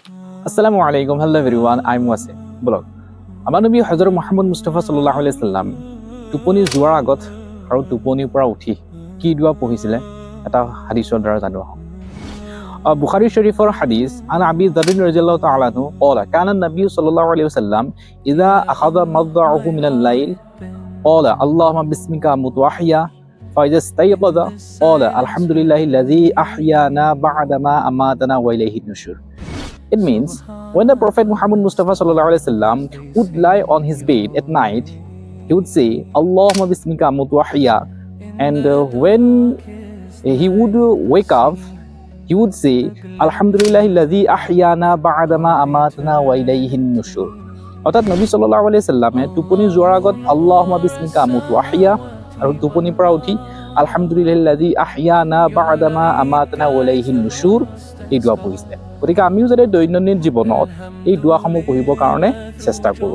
Assalamu alaikum, hello everyone, I'm Wasi. বলক আমাৰ নবী হযৰত মুহাম্মদ মুস্তাফা সাল্লাল্লাহু আলাইহি সাল্লাম টোপনি যোৱাৰ আগত আৰু টোপনিৰ পৰা উঠি কি দুৱা পঢ়িছিলে এটা হাদিছৰ দ্বাৰা জানো আহক। বুখাৰী শৰীফৰ হাদিছ আন আবি যাৰ ৰাদিয়াল্লাহু তাআলা আনহু قال كان النبي صلى الله عليه وسلم اذا اخذ مضجعه من الليل قال اللهم باسمك اموت واحيا فاذا استيقظ قال الحمد لله الذي احيانا بعدما اماتنا واليه النشور. It means when the Prophet Muhammad Mustafa sallallahu alaihi wasallam would lie on his bed at night, he would say, Allahumma bismika amutu wa ahya. And when he would wake up, he would say, Alhamdulillahi alladhi ahyana ba'dama amatana wa ilayhin nushur. অর্থাৎ নবী সাল্লাল্লাহু আলাইহি সাল্লামে টোপনি যোৱাৰ আগত আল্লাহুম্মা বিসমিকা আমুতু ওয়া আহয়া আৰু টোপনিৰ পৰা উঠি আলহামদুলিল্লাহি আহয়ানা বা'দামা আমাতানা ওয়া ইলাইহিন নুশুৰ এই দোৱা পঢ়িছিলে। গতিকে আমিও যাতে দৈনন্দিন জীৱনত এই দোৱাসমূহ পঢ়িবৰ কাৰণে চেষ্টা কৰোঁ।